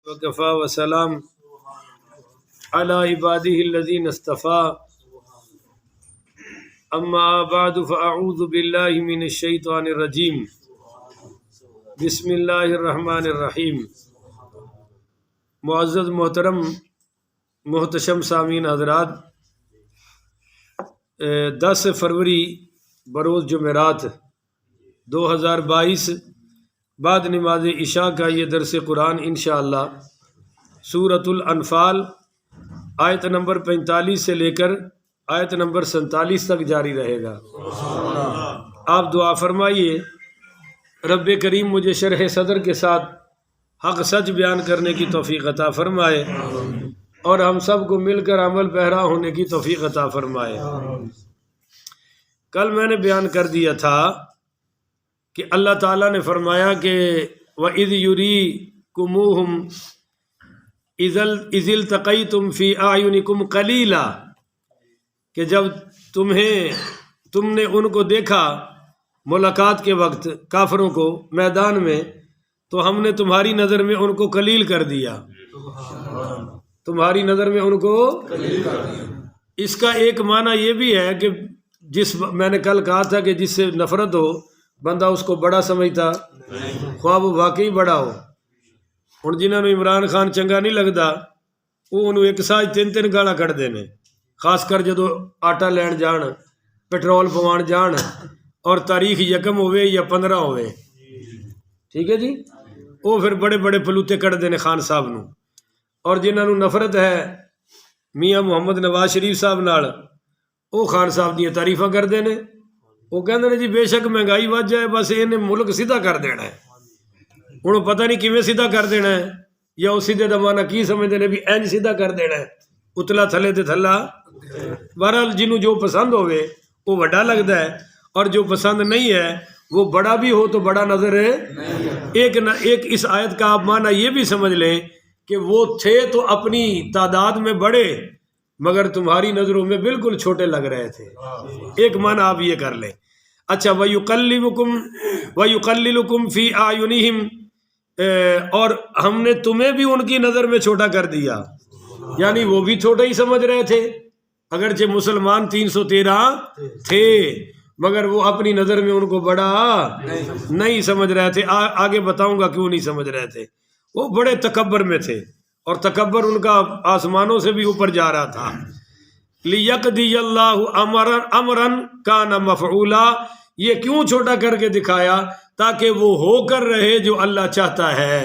وکفا وسلام علی عبادہ الذین اصطفیٰ اما بعد فاعوذ باللہ من الشیطان الرجیم بسم اللہ الرحمن الرحیم۔ معزز محترم محتشم سامعین حضرات، 10 فروری بروز جمعرات 2022 بعد نماز عشاء کا یہ درس قرآن انشاءاللہ سورۃ الانفال آیت نمبر 45 سے لے کر آیت نمبر 47 تک جاری رہے گا۔ آپ دعا فرمائیے رب کریم مجھے شرح صدر کے ساتھ حق سچ بیان کرنے کی توفیق عطا فرمائے اور ہم سب کو مل کر عمل پیرا ہونے کی توفیق عطا فرمائے۔ کل میں نے بیان کر دیا تھا کہ اللہ تعالیٰ نے فرمایا کہ وَإِذْ يُرِيكُمُوهُمْ إِذِ الْتَقَيْتُمْ فِي أَعْيُنِكُمْ قَلِيلًا، کہ جب تم نے ان کو دیکھا ملاقات کے وقت کافروں کو میدان میں، تو ہم نے تمہاری نظر میں ان کو قلیل کر دیا، تمہاری نظر میں ان کو قلیل کر دیا۔ اس کا ایک معنی یہ بھی ہے کہ میں نے کل کہا تھا کہ جس سے نفرت ہو بندہ اس کو بڑا سمجھتا خواہ وہ واقعی بڑا ہو۔ ہن جنہوں نے عمران خان چنگا نہیں لگتا وہ انہوں ایک ساتھ 3 گالاں کٹ دینے، خاص کر جدو آٹا لین جان، پیٹرول پوان جان اور تاریخ 1 ہوئے یا 15 ہوئے، ٹھیک ہے جی، وہ پھر بڑے بڑے پلوتے کٹ دینے خان صاحب نو۔ اور جنہوں نفرت ہے میاں محمد نواز شریف صاحب نال، وہ خان صاحب دیا تعریفاں کر دینے، وہ کہندے نے جی بے شک مہنگائی ود جائے بس انہیں ملک سیدھا کر دینا ہے۔ انہوں پتہ نہیں کیویں سیدھا کر دینا ہے، یا وہ سیدھے دا معنی کی سمجھتے ہیں بھی اینج سیدھا کر دینا ہے، اتلا تھلے تے تھلا۔ بہرحال جنہوں جو پسند ہوئے وہ بڑا لگتا ہے، اور جو پسند نہیں ہے وہ بڑا بھی ہو تو بڑا نظر ہے۔ ایک اس آیت کا آپ معنی یہ بھی سمجھ لیں کہ وہ تھے تو اپنی تعداد میں بڑے مگر تمہاری نظروں میں بالکل چھوٹے لگ رہے تھے، ایک معنی آپ یہ کر لیں۔ اچھا وَيُقَلِّلُكُمْ فِي أَعْيُنِهِمْ، اور ہم نے تمہیں بھی ان کی نظر میں چھوٹا کر دیا، یعنی وہ بھی چھوٹا ہی سمجھ رہے تھے، اگرچہ مسلمان 313 تھے مگر وہ اپنی نظر میں ان کو بڑا نہیں سمجھ رہے تھے۔ آگے بتاؤں گا کیوں نہیں سمجھ رہے تھے، وہ بڑے تکبر میں تھے، اور تکبر ان کا آسمانوں سے بھی اوپر جا رہا تھا۔ لِيَقْضِيَ اللَّهُ أَمْرًا كَانَ مَفْعُولًا، یہ کیوں چھوٹا کر کے دکھایا؟ تاکہ وہ ہو کر رہے جو اللہ چاہتا ہے۔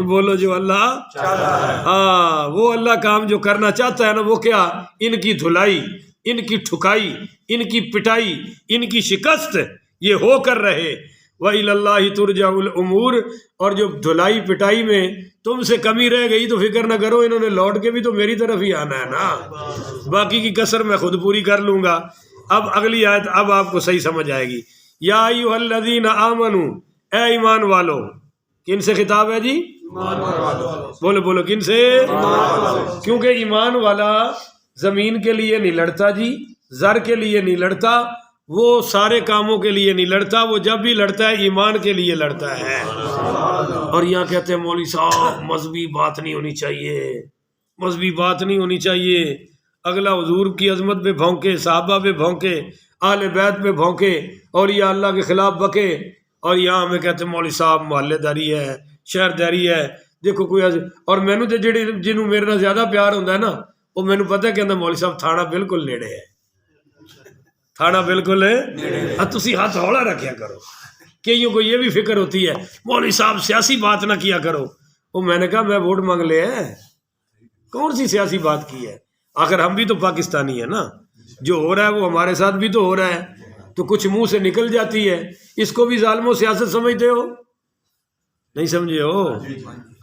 بولو جو اللہ چاہتا ہے، ہاں وہ اللہ کام جو کرنا چاہتا ہے نا، وہ کیا؟ ان کی دھلائی، ان کی ٹھکائی، ان کی پٹائی، ان کی شکست یہ ہو کر رہے۔ وَإِلَى اللَّهِ تُرْجَعُ الْأُمُورُ، اور جو دھلائی پٹائی میں تم سے کمی رہ گئی تو فکر نہ کرو، انہوں نے لوٹ کے بھی تو میری طرف ہی آنا ہے نا، باقی کی کسر میں خود پوری کر لوں گا۔ اب اگلی آیت اب آپ کو صحیح سمجھ آئے گی۔ یا ایھا الذین آمنوا، اے ایمان والو، کن سے خطاب ہے جی؟ بولو بولو کن سے؟ کیونکہ ایمان والا زمین کے لیے نہیں لڑتا جی، زر کے لیے نہیں لڑتا، وہ سارے کاموں کے لیے نہیں لڑتا، وہ جب بھی لڑتا ہے ایمان کے لیے لڑتا ہے۔ اور یہاں کہتے ہیں مولوی صاحب مذہبی بات نہیں ہونی چاہیے، مذہبی بات نہیں ہونی چاہیے، اگلا حضور کی عظمت پہ بھونکے، صحابہ پہ بھونکے، اہل بیت پہ بھونکے، اور یہ اللہ کے خلاف بکے، اور یہاں ہمیں کہتے ہیں مولوی صاحب محلے داری ہے، شہر داری ہے، دیکھو کوئی اور مینو تے جنہوں میرے نال زیادہ پیار ہوتا ہے نا، وہ مینو پتہ ہے کہ مولوی صاحب تھانہ بالکل نیڑے ہے، تھانہ بالکل ہے، تسی ہاتھ ہولا رکھیا کرو۔ کئیوں کو یہ بھی فکر ہوتی ہے مولوی صاحب سیاسی بات نہ کیا کرو، وہ میں نے کہا میں ووٹ مانگ لے ہے، کون سی سیاسی بات کی ہے؟ آخر ہم بھی تو پاکستانی ہیں نا، جو ہو رہا ہے وہ ہمارے ساتھ بھی تو ہو رہا ہے، تو کچھ منہ سے نکل جاتی ہے، اس کو بھی ظالموں سیاست سمجھتے ہو؟ نہیں سمجھے ہو؟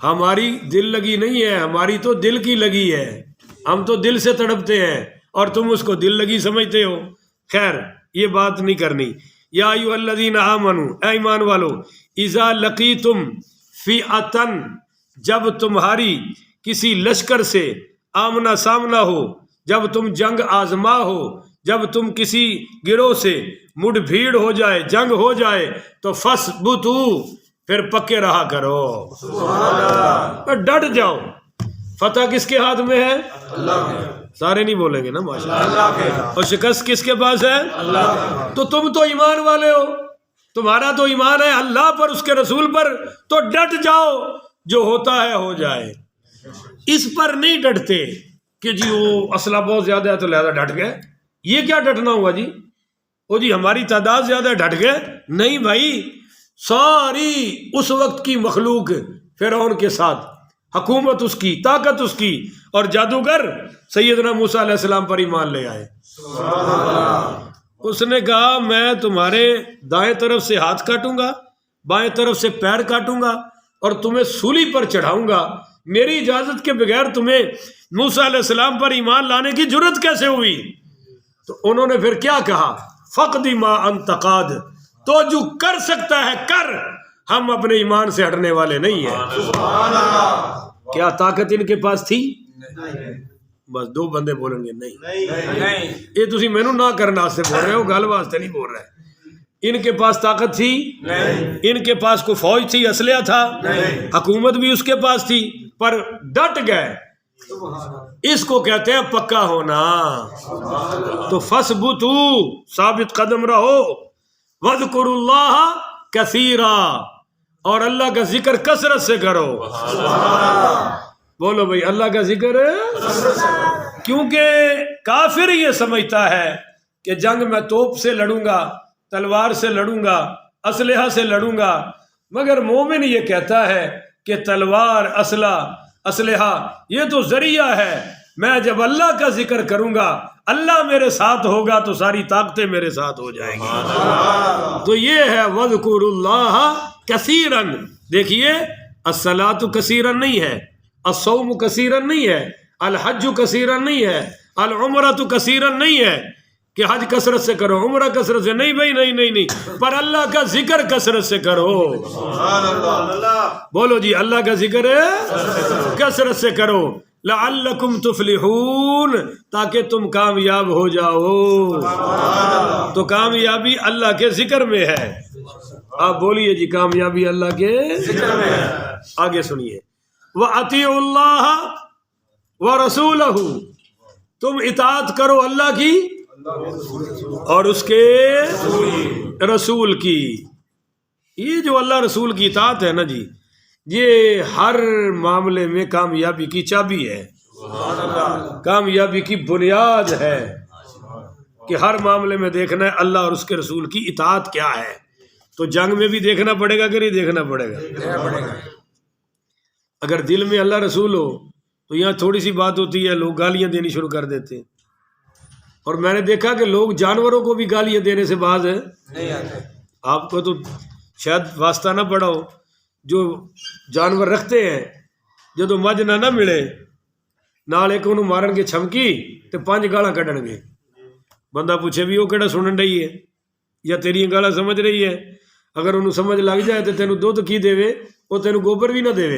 ہماری دل لگی نہیں ہے، ہماری تو دل کی لگی ہے، ہم تو دل سے تڑپتے ہیں، اور تم اس کو دل لگی سمجھتے ہو۔ خیر یہ بات نہیں کرنی۔ یا ایھا الذین آمنوا، اے ایمان والو، اذا لقیتم فئۃ، جب تمہاری کسی لشکر سے آمنا سامنا ہو، جب تم جنگ آزما ہو، جب تم کسی گروہ سے مڈ بھیڑ ہو جائے، جنگ ہو جائے، تو فثبتوا، پھر پکے رہا کرو۔ ڈٹ جاؤ. فتح کس کے ہاتھ میں ہے؟ اللہ کے. سارے نہیں بولیں گے نا ماشاءاللہ. اللہ کے. اور شکست کس کے پاس ہے؟ اللہ کے. تو تم تو ایمان والے ہو, تمہارا تو ایمان ہے اللہ پر, اس کے رسول پر, تو ڈٹ جاؤ, جو ہوتا ہے ہو جائے. اس پر نہیں ڈٹتے کہ جی وہ اسلحہ بہت زیادہ ہے تو لہذا ڈٹ گئے. یہ کیا ڈٹنا ہوا جی؟ وہ جی ہماری تعداد زیادہ ہے ڈٹ گئے. نہیں بھائی, ساری اس وقت کی مخلوق فرعون کے ساتھ, حکومت اس کی, طاقت اس کی, اور جادوگر سیدنا موسیٰ علیہ السلام پر ایمان لے آئے. اس نے کہا میں تمہارے دائیں طرف سے ہاتھ کاٹوں گا, بائیں طرف سے پیر کاٹوں گا, اور تمہیں سولی پر چڑھاؤں گا. میری اجازت کے بغیر تمہیں موسیٰ علیہ السلام پر ایمان لانے کی جرت کیسے ہوئی؟ تو انہوں نے پھر کیا کہا؟ فقد ما انت قاد, تو جو کر سکتا ہے کر, ہم اپنے ایمان سے ہٹنے والے نہیں ہیں. کیا طاقت ان کے پاس تھی؟ بس دو بندے بولیں گے نہیں. یہ تسی مینوں نہ کرنا سے بول رہے ہو, گل واسطے نہیں بول رہے. ان کے پاس طاقت تھی نہیں, ان کے پاس کوئی فوج تھی, اسلحہ تھا نہیں, حکومت بھی اس کے پاس تھی, پر ڈٹ گئے. اس کو کہتے ہیں پکا ہونا. تو فثبتو, ثابت قدم رہو, واذکروا اللہ کثیرا, اور اللہ کا ذکر کثرت سے کرو. بولو بھائی اللہ کا ذکر. کیونکہ کافر یہ سمجھتا ہے کہ جنگ میں توپ سے لڑوں گا, تلوار سے لڑوں گا, اسلحہ سے لڑوں گا, مگر مومن یہ کہتا ہے کہ تلوار, اسلحہ یہ تو ذریعہ ہے. میں جب اللہ کا ذکر کروں گا, اللہ میرے ساتھ ہوگا, تو ساری طاقتیں میرے ساتھ ہو جائیں گی. تو یہ ہے وَاذْكُرُوا اللَّهَ كَثِيرًا. دیکھیے الصَّلَاةُ كَثِيرًا نہیں ہے, الصَّوْمُ كَثِيرًا نہیں ہے, الحج كَثِيرًا نہیں ہے, العمرۃ كَثِيرًا نہیں ہے کہ حج کثرت سے کرو, عمرہ کثرت سے نہیں بھائی, نہیں, پر اللہ کا ذکر کثرت سے کرو. بولو جی اللہ کا ذکر کثرت سے کرو. لعلکم تفلحون, تاکہ تم کامیاب ہو جاؤ. تو کامیابی اللہ کے ذکر میں ہے. آپ بولیے جی کامیابی اللہ کے ذکر میں ہے. آگے سنیے, وَأَطِيعُوا اللَّهَ وَرَسُولَهُ, تم اطاعت کرو اللہ کی اور اس کے رسول کی. یہ جو اللہ رسول کی اطاعت ہے نا جی, یہ ہر معاملے میں کامیابی کی چابی ہے, کامیابی کی بنیاد ہے. کہ ہر معاملے میں دیکھنا ہے اللہ اور اس کے رسول کی اطاعت کیا ہے. تو جنگ میں بھی دیکھنا پڑے گا کہ نہیں دیکھنا پڑے گا؟ اگر دل میں اللہ رسول ہو تو یہاں تھوڑی سی بات ہوتی ہے, لوگ گالیاں دینی شروع کر دیتے ہیں. اور میں نے دیکھا کہ لوگ جانوروں کو بھی گالیاں دینے سے باز نہیں آتے. آپ کو تو شاید واسطہ نہ پڑا ہو, جو جانور رکھتے ہیں جدو مجھ نہ ملے نال ایک انہوں مارن کے چھمکی تے 5 گالاں کڈن گے. بندہ پوچھے بھی وہ کیڑا سنن رہی ہے یا تیری گالاں سمجھ رہی ہے. اگر انہوں سمجھ لگ جائے تو تینوں دودھ کی دے, وہ تینوں گوبر بھی نہ دے,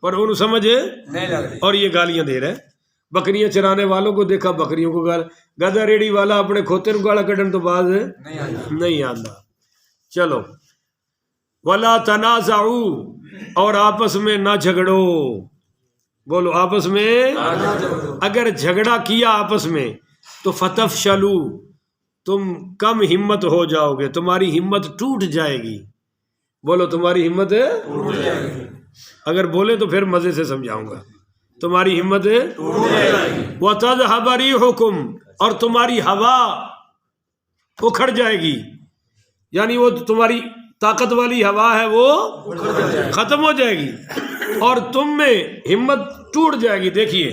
پر انہوں سمجھ نہیں لگ رہی, اور یہ گالیاں دے رہے. بکریاں چرانے والوں کو دیکھا, بکریوں کو گال, گدھا ریڑی والا اپنے کھوتے کو گالا کڈن تو باز نہیں آتا. چلو, ولا تنازعوا, اور آپس میں نہ جھگڑو. بولو آپس میں, اگر جھگڑا کیا آپس میں تو فتفشلوا, تم کم ہمت ہو جاؤ گے, تمہاری ہمت ٹوٹ جائے گی. بولو تمہاری ہمت ٹوٹ جائے گی. اگر بولے تو پھر مزے سے سمجھاؤں گا. تمہاری ہمت وَتَذْهَبَ رِيحُكُمْ, اور تمہاری ہوا اکھڑ جائے گی. یعنی وہ تمہاری طاقت والی ہوا ہے وہ ختم ہو جائے گی, اور تم میں ہمت ٹوٹ جائے گی. دیکھیے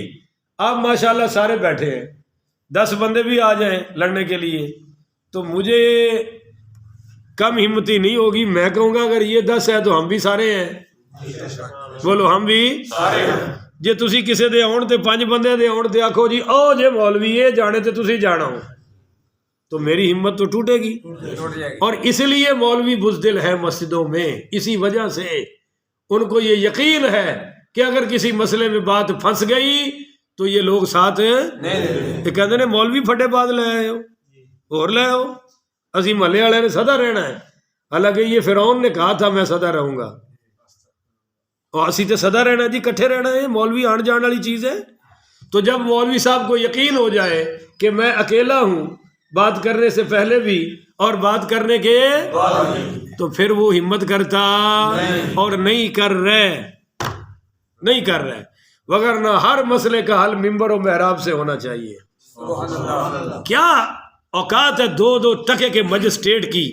آپ ماشاءاللہ سارے بیٹھے ہیں, 10 بندے بھی آ جائیں لڑنے کے لیے تو مجھے کم ہمتی نہیں ہوگی. میں کہوں گا اگر یہ 10 ہے تو ہم بھی سارے ہیں. بولو ہم بھی سارے ہیں. جے تسی کسے دے آن تے 5 بندے دے آن تے آکھو جی او جے مولوی یہ جانے تے تسی جانا ہو, تو میری ہمت تو ٹوٹے گی. اور اس لیے مولوی بزدل ہے مسجدوں میں, اسی وجہ سے ان کو یہ یقین ہے کہ اگر کسی مسئلے میں بات پھنس گئی تو یہ لوگ ساتھ نہیں کہتے ہیں مولوی پھٹے بعد لے آئے ہو اور لے آؤ, اسی محلے والے نے سدا رہنا ہے. حالانکہ یہ فرعون نے کہا تھا میں سدا رہوں گا, اور اسی تے سدا رہنا جی، کٹھے رہنا ہے، مولوی آن جان والی چیز ہے۔ تو جب مولوی صاحب کو یقین ہو جائے کہ میں اکیلا ہوں بات کرنے سے پہلے بھی اور بات کرنے کے تو پھر وہ ہمت کرتا اور نہیں کر رہے، وگرنہ ہر مسئلے کا حل منبر و محراب سے ہونا چاہیے۔ کیا اوقات ہے دو دو ٹکے کے مجسٹریٹ کی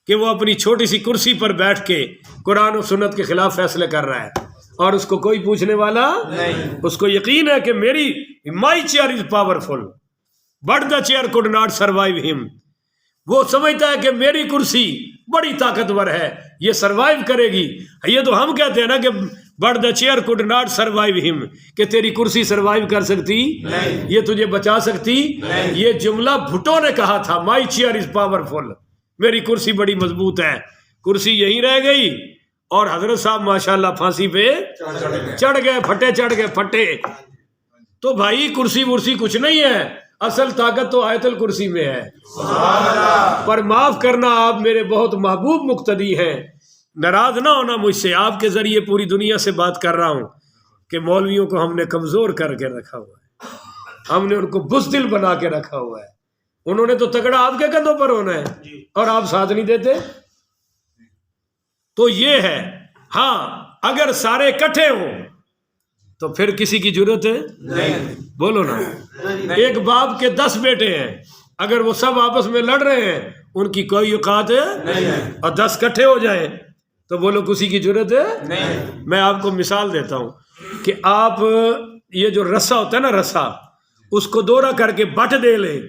کہ وہ اپنی چھوٹی سی کرسی پر بیٹھ کے قرآن و سنت کے خلاف فیصلے کر رہا ہے اور اس کو کوئی پوچھنے والا نہیں۔ اس کو یقین ہے کہ میری my chair is powerful but the chair could not survive him. وہ سمجھتا ہے کہ میری کرسی بڑی طاقتور ہے، یہ سروائیو کرے گی۔ یہ تو ہم کہتے ہیں نا کہ but the chair could not survive ہم، کہ تیری کرسی سروائیو کر سکتی نہیں، یہ تجھے بچا سکتی نہیں۔ یہ جملہ بھٹو نے کہا تھا، مائی چیئر از پاورفل، میری کرسی بڑی مضبوط ہے۔ کرسی یہیں رہ گئی اور حضرت صاحب ماشاءاللہ پھانسی پہ چڑھ گئے، پھٹے چڑھ گئے پھٹے۔ تو بھائی کرسی ورسی کچھ نہیں ہے، اصل طاقت تو آیت الکرسی میں ہے۔ پر معاف کرنا، آپ میرے بہت محبوب مقتدی ہیں، ناراض نہ ہونا مجھ سے، آپ کے ذریعے پوری دنیا سے بات کر رہا ہوں کہ مولویوں کو ہم نے کمزور کر کے رکھا ہوا ہے، ہم نے ان کو بزدل بنا کے رکھا ہوا ہے۔ انہوں نے تو تگڑا آپ کے کندھوں پر ہونا ہے اور آپ ساتھ نہیں دیتے۔ تو یہ ہے، ہاں اگر سارے اکٹھے ہوں تو پھر کسی کی ضرورت ہے نہیں۔ بولو نا، ایک باپ کے 10 بیٹے ہیں، اگر وہ سب آپس میں لڑ رہے ہیں ان کی کوئی اوقات نہیں ہے، اور 10 اکٹھے ہو جائیں تو بولو کسی کی ضرورت ہے نہیں۔ میں آپ کو مثال دیتا ہوں کہ آپ یہ جو رسا ہوتا ہے نا، رسا، اس کو دورہ کر کے بٹ دے لیں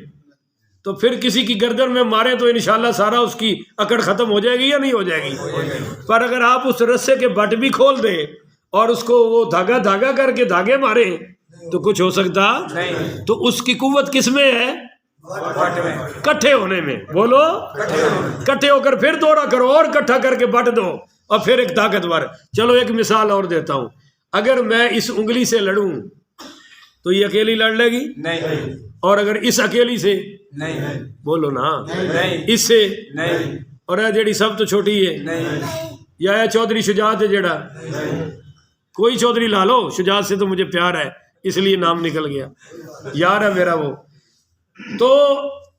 تو پھر کسی کی گردن میں مارے تو انشاءاللہ سارا اس کی اکڑ ختم ہو جائے گی یا نہیں ہو جائے گی؟ پر اگر آپ اس رسے کے بٹ بھی کھول دیں اور اس کو وہ دھاگا دھاگا کر کے دھاگے مارے تو کچھ ہو سکتا نہیں۔ تو اس کی قوت کس میں ہے؟ کٹھے ہونے میں۔ بولو، کٹھے ہو کر پھر دورہ کرو اور کٹھا کر کے بٹ دو اور پھر ایک طاقتور۔ چلو ایک مثال اور دیتا ہوں، اگر میں اس انگلی سے لڑوں تو یہ اکیلی لڑ لے گی نہیں، اور اگر اس اکیلی سے نہیں، بولو نا، اس سے نہیں، اور یہ جیڑی سب تو چھوٹی ہے یا چودھری شجاعت ہے جیڑا، کوئی چودھری لا لو، شجاعت سے تو مجھے پیار ہے اس لیے نام نکل گیا، یار ہے میرا وہ۔ تو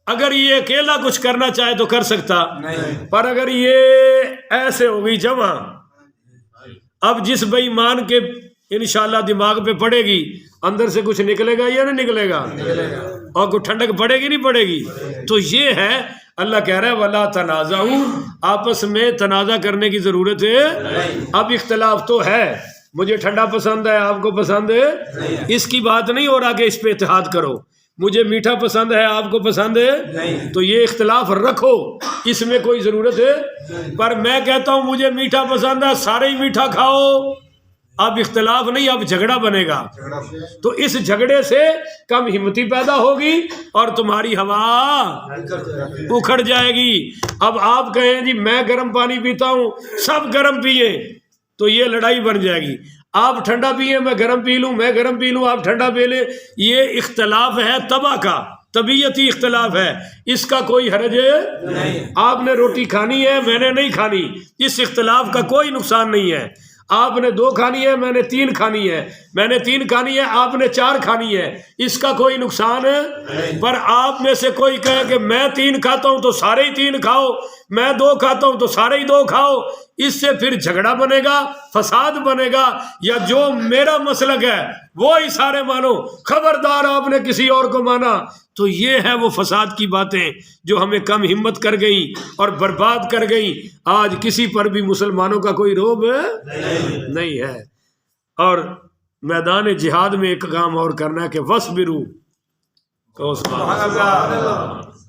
اگر یہ اکیلا کچھ کرنا چاہے تو کر سکتا نہیں، پر اگر یہ ایسے ہو گئی جمع، اب جس بے ایمان کے انشاءاللہ دماغ پہ پڑے گی اندر سے کچھ نکلے گا یا نہیں نکلے گا؟ اور کوئی ٹھنڈک پڑے گی نہیں پڑے گی؟ تو یہ ہے، اللہ کہہ رہا ہے وَلَا تَنَازَعُوا، آپس میں تنازع کرنے کی ضرورت ہے۔ اب اختلاف تو ہے، مجھے ٹھنڈا پسند ہے، آپ کو پسند ہے، اس کی بات نہیں ہو رہا کہ اس پہ اتحاد کرو۔ مجھے میٹھا پسند ہے، آپ کو پسند ہے، تو یہ اختلاف رکھو، اس میں کوئی ضرورت ہے۔ پر میں کہتا ہوں مجھے میٹھا پسند ہے، سارے ہی میٹھا کھاؤ، اب اختلاف نہیں، اب جھگڑا بنے گا۔ تو اس جھگڑے سے کم ہمتی پیدا ہوگی اور تمہاری ہوا اکھڑ جائے گی۔ اب آپ کہیں جی میں گرم پانی پیتا ہوں، سب گرم پیئے، تو یہ لڑائی بن جائے گی۔ آپ ٹھنڈا پیئے، میں گرم پی لوں، میں گرم پی لوں، آپ ٹھنڈا پی لیں، یہ اختلاف ہے تباہ کا، طبیعتی اختلاف ہے، اس کا کوئی حرج نہیں۔ آپ نے روٹی کھانی ہے، میں نے نہیں کھانی، اس اختلاف کا کوئی نقصان نہیں ہے۔ آپ نے 2 کھانی ہے، میں نے 3 کھانی ہے، میں نے 3 کھانی ہے، آپ نے 4 کھانی ہے، اس کا کوئی نقصان ہے۔ پر آپ میں سے کوئی کہے کہ میں 3 کھاتا ہوں تو سارے ہی 3 کھاؤ، میں 2 کھاتا ہوں تو سارے ہی 2 کھاؤ، اس سے پھر جھگڑا بنے گا، فساد بنے گا۔ یا جو میرا مسلک ہے وہی سارے مانو، خبردار آپ نے کسی اور کو مانا تو یہ ہے وہ فساد کی باتیں جو ہمیں کم ہمت کر گئیں اور برباد کر گئیں۔ آج کسی پر بھی مسلمانوں کا کوئی روب نہیں ہے۔ اور میدان جہاد میں ایک کام اور کرنا ہے کہ وَاصْبِرُوا،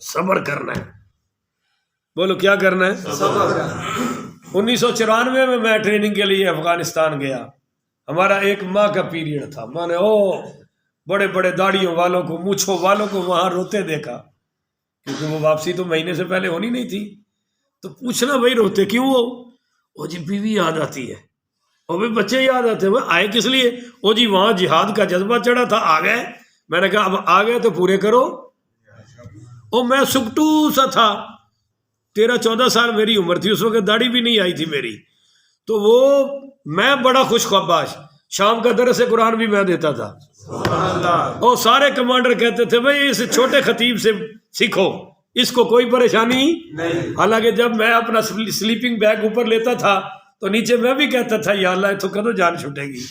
صبر کرنا ہے۔ بولو کیا کرنا ہے؟ 1994 میں ٹریننگ کے لیے افغانستان گیا، ہمارا 1 ماہ کا پیریڈ تھا۔ میں نے بڑے بڑے داڑھیوں والوں کو، مونچھوں والوں کو وہاں روتے دیکھا، کیونکہ وہ واپسی تو مہینے سے پہلے ہونی نہیں تھی۔ تو پوچھنا بھائی روتے کیوں ہو؟ او جی بیوی یاد آتی ہے، او بھی بچے یاد آتے ہیں۔ وہ آئے کس لیے؟ او جی وہاں جہاد کا جذبہ چڑھا تھا، آ گئے۔ میں نے کہا اب آ گئے تو پورے کرو۔ او میں سکٹو سا تھا، 13-14 سال میری عمر تھی اس وقت، داڑھی بھی نہیں آئی تھی میری۔ تو وہ میں بڑا خوش خباش، شام کا درس قرآن بھی میں دیتا تھا، اور سارے کمانڈر کہتے تھے بھائی اس چھوٹے خطیب سے سیکھو، اس کو کوئی پریشانی نہیں۔ حالانکہ جب میں اپنا سلیپنگ بیگ اوپر لیتا تھا تو نیچے میں بھی کہتا تھا یا اللہ تو کدو جان چھوٹے گی،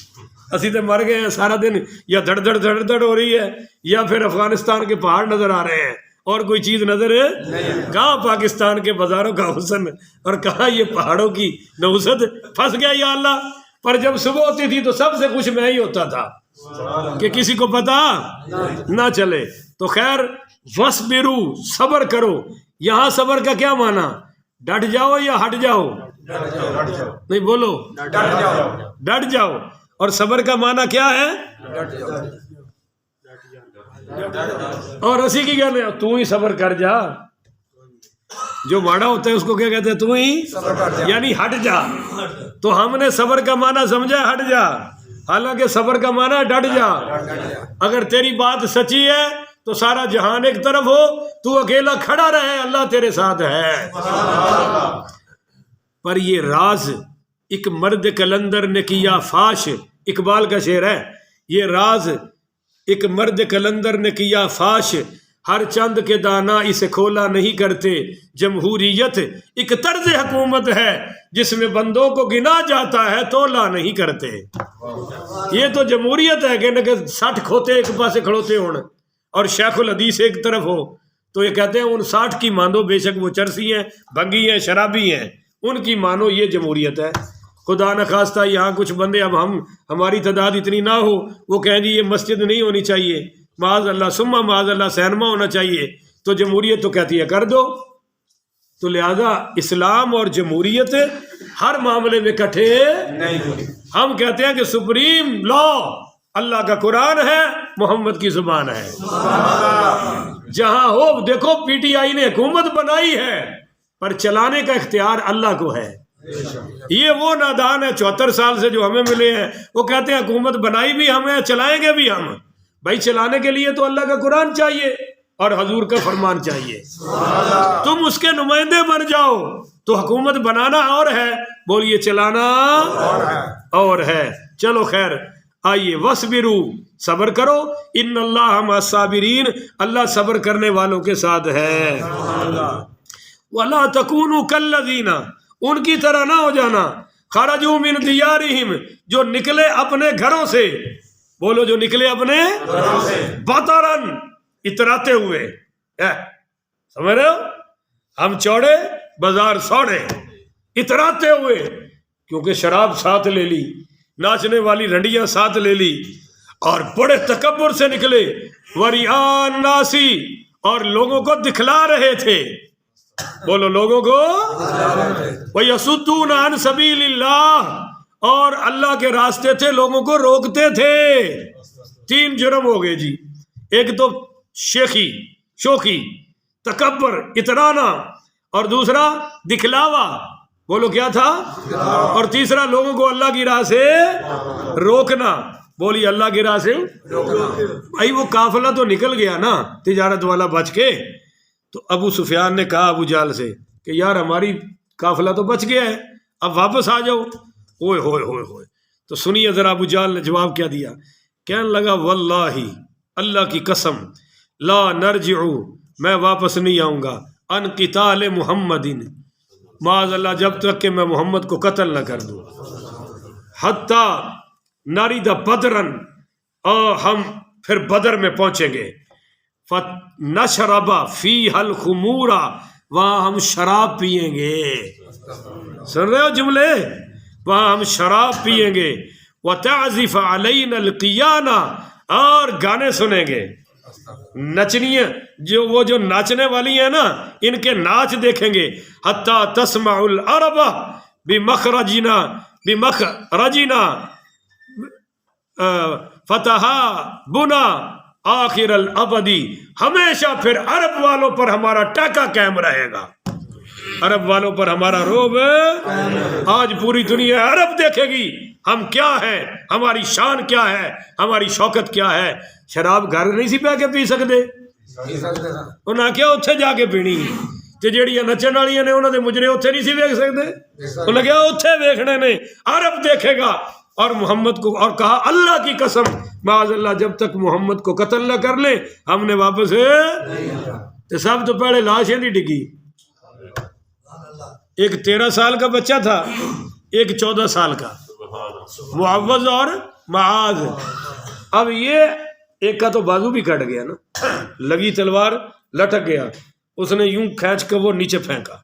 اسی تو مر گئے ہیں، سارا دن یا دھڑ دھڑ دھڑ دھڑ ہو رہی ہے یا پھر افغانستان کے پہاڑ نظر آ رہے ہیں اور کوئی چیز نظر کہاں پاکستان کے بازاروں کا حسن اور کہاں یہ پہاڑوں کی نوست، پھنس گیا یا اللہ۔ پر جب صبح ہوتی تھی تو سب سے خوش میں ہی ہوتا تھا کہ کسی کو پتا نہ چلے۔ تو خیر وَاصْبِرُوا، صبر کرو، یہاں صبر کا کیا معنی؟ ڈٹ جاؤ یا ہٹ جاؤ؟ نہیں بولو، ڈٹ جاؤ۔ اور صبر کا معنی کیا ہے؟ اور اسی کی کہنے تو ہی صبر کر جا، جو ماڑا ہوتا ہے اس کو کیا کہتے ہیں؟ تو ہی، یعنی ہٹ جا۔ تو ہم نے صبر کا معنی سمجھا ہٹ جا، حالانکہ صبر کا معنی ڈٹ جا۔ اگر تیری بات سچی ہے تو سارا جہان ایک طرف ہو، تو اکیلا کھڑا رہے، اللہ تیرے ساتھ ہے۔ پر یہ راز ایک مرد کلندر نے کیا فاش، اقبال کا شعر ہے، یہ راز ایک مرد کلندر نے کیا فاش، ہر چند کے دانا اسے کھولا نہیں کرتے۔ جمہوریت ایک طرز حکومت ہے جس میں بندوں کو گنا جاتا ہے تولا نہیں کرتے۔ یہ تو جمہوریت ہے کہ 60 کھوتے ایک پاسے کھڑوتے ہون اور شیخ الحدیث ایک طرف ہو، تو یہ کہتے ہیں ان 60 کی مانو، بے شک وہ چرسی ہیں، بھنگی ہیں، شرابی ہیں، ان کی مانو، یہ جمہوریت ہے۔ خدا نخواستہ یہاں کچھ بندے، اب ہماری تعداد اتنی نہ ہو، وہ کہیں جی یہ مسجد نہیں ہونی چاہیے، معاذ اللہ ثم معاذ اللہ سینما ہونا چاہیے، تو جمہوریت تو کہتی ہے کر دو۔ تو لہذا اسلام اور جمہوریت ہر معاملے میں کٹھے نہیں ہوئی۔ ہم کہتے ہیں کہ سپریم لا اللہ کا قرآن ہے، محمد کی زبان ہے، جہاں ہو دیکھو پی ٹی آئی نے حکومت بنائی ہے پر چلانے کا اختیار اللہ کو ہے۔ یہ وہ نادان ہے 74 سال سے جو ہمیں ملے ہیں، وہ کہتے ہیں حکومت بنائی بھی ہم ہیں، چلائیں گے بھی ہم۔ بھائی چلانے کے لیے تو اللہ کا قرآن چاہیے اور حضور کا فرمان چاہیے، تم اس کے نمائندے بن جاؤ تو حکومت بنانا اور ہے، بولیے چلانا اور ہے۔ چلو خیر آئیے، وَاصْبِرُوا، صبر کرو، ان اللہ مع الصابرین، اللہ صبر کرنے والوں کے ساتھ ہے۔ وَلَا تَكُونُوا كَالَّذِينَ، ان کی طرح نہ ہو جانا، خرجوا من دیارہم، جو نکلے اپنے گھروں سے، بولو جو نکلے اپنے گھروں سے، بطرن، اتراتے ہوئے، سمجھ رہے ہو؟ ہم چوڑے بازار سوڑے، اتراتے ہوئے، کیونکہ شراب ساتھ لے لی، ناچنے والی رنڈیاں ساتھ لے لی، اور بڑے تکبر سے نکلے، وَرِئَاءَ النَّاسِ، اور لوگوں کو دکھلا رہے تھے، بولو لوگوں کو، وَيَصُدُّونَ عَنْ سَبِيلِ اللَّهِ، اور اللہ کے راستے تھے لوگوں کو روکتے تھے۔ 3 جرم ہو گئے جی، ایک تو شوخی، تکبر، اترانا، اور دوسرا دکھلاوا، بولو کیا تھا، اور تیسرا لوگوں کو اللہ کی راہ سے روکنا، بولی اللہ کی راہ سے بھائی وہ قافلہ تو نکل گیا نا تجارت والا بچ کے، تو ابو سفیان نے کہا ابو جہل سے کہ یار ہماری قافلہ تو بچ گیا ہے، اب واپس آ جاؤ۔ اوئے ہوئے ہوئے ہوئے، تو سنیے ذرا ابو جہل نے جواب کیا دیا، کہنے لگا واللہ، اللہ کی قسم، لا نرجع، میں واپس نہیں آؤں گا، ان قتال محمد، معاذ اللہ جب تک کہ میں محمد کو قتل نہ کر دوں، حتی نرد بدرن، اور ہم پھر بدر میں پہنچیں گے، نشرب فیہ الخمور، وہاں ہم شراب پیئیں گے، سن رہے ہو جملے، وہاں ہم شراب پیئیں گے، وتعزف علینا القیانہ، اور گانے سنیں گے، نچنیاں، جو ناچنے والی ہیں نا ان کے ناچ دیکھیں گے، حتی تسمع العرب بمخرجنا فتحا بنا آخر الابدی، ہمیشہ پھر عرب والوں پر ہمارا ٹاکا قائم رہے گا، عرب والوں پر ہمارا روب، آج پوری دنیا عرب دیکھے گی ہم کیا ہیں، ہماری شان کیا ہے، ہماری شوکت کیا ہے۔ شراب گھر نہیں سی پہ کے پی سکتے، نہ کیا اتھے جا کے پینی، ਤੇ ਜਿਹੜੀਆਂ ਨੱਚਣ ਵਾਲੀਆਂ ਨੇ ਉਹਨਾਂ ਦੇ ਮੁਜਰੇ ਉੱਥੇ ਨਹੀਂ ਸੀ ਵੇਖ ਸਕਦੇ, ਉਹ ਲੱਗਿਆ ਉੱਥੇ ਵੇਖਣੇ نے عرب دیکھے گا اور محمد کو, اور کہا اللہ کی قسم معاذ اللہ جب تک محمد کو قتل نہ کر لیں ہم نے واپس تو سب تو پہلے لاشیں نہیں ڈگی. ایک 13 سال کا بچہ تھا، ایک 14 سال کا، معوذ اور معاذ. اب یہ ایک کا تو بازو بھی کٹ گیا نا، لگی تلوار لٹک گیا، اس نے یوں کھینچ کر وہ نیچے پھینکا،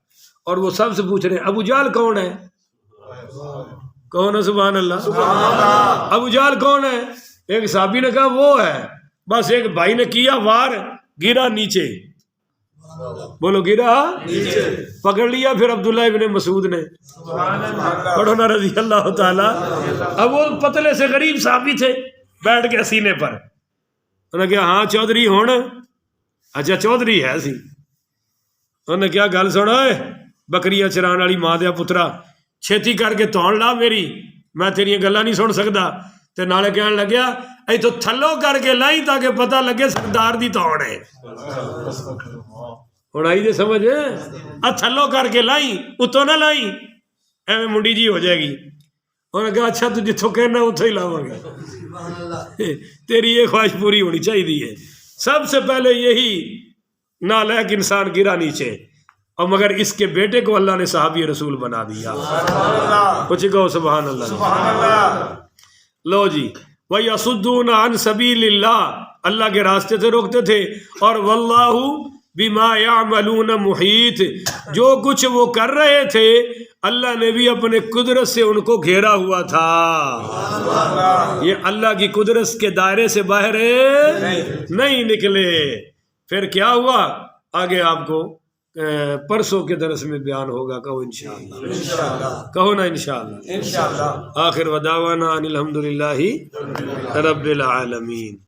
اور وہ سب سے پوچھ رہے ہیں ابو جہل کون ہے؟ کون ہے؟ سبحان اللہ. ابو جہل کون ہے؟ ایک صحابی نے کہا وہ ہے. بس ایک بھائی نے کیا وار، گرا نیچے. بولو گرا نیچے. پکڑ لیا پھر عبداللہ ابن مسعود نے، پڑھو نا رضی اللہ تعالی. اب وہ پتلے سے غریب صحابی تھے، بیٹھ کے سینے پر. انہوں نے کہا ہاں چودھری ہونا؟ اچھا چودھری ہے سی. انہوں نے کیا گل سنا، بکریاں چران والی ماں دیا پترا چھیتی کر کے تون لا میری، میں تیری گلاں نہیں سن سکتا. تے نالے کہنے لگیا اے تو تھلو کر کے لائی تاکہ پتہ لگے سردار دی تون ہے. ہوں آئی جی سمجھ، تھلو کر کے لائی، اتوں نہ لائی ایویں منڈی جی ہو جائے گی. انہوں نے کہا اچھا تو جتوں کہنا اتوں ہی لاواں گا. تیری یہ خواہش پوری ہونی چاہیے. سب سے پہلے یہی نالائق انسان گرا نیچے، اور مگر اس کے بیٹے کو اللہ نے صحابی رسول بنا دیا. کچھ کہو سبحان اللہ. لو جی وَيَصُدُّونَ عَنْ سَبِيلِ اللَّهِ، اللہ کے راستے سے روکتے تھے. اور وَاللَّهُ بِمَا يَعْمَلُونَ مُحِيطٌ، جو کچھ وہ کر رہے تھے اللہ نے بھی اپنے قدرت سے ان کو گھیرا ہوا تھا. یہ اللہ کی قدرت کے دائرے سے باہر نہیں نکلے. پھر کیا ہوا آگے آپ کو پرسوں کے درس میں بیان ہوگا. کہو انشاءاللہ، کہو نا انشاءاللہ. آخر ودعوانا ان الحمدللہ رب العالمین.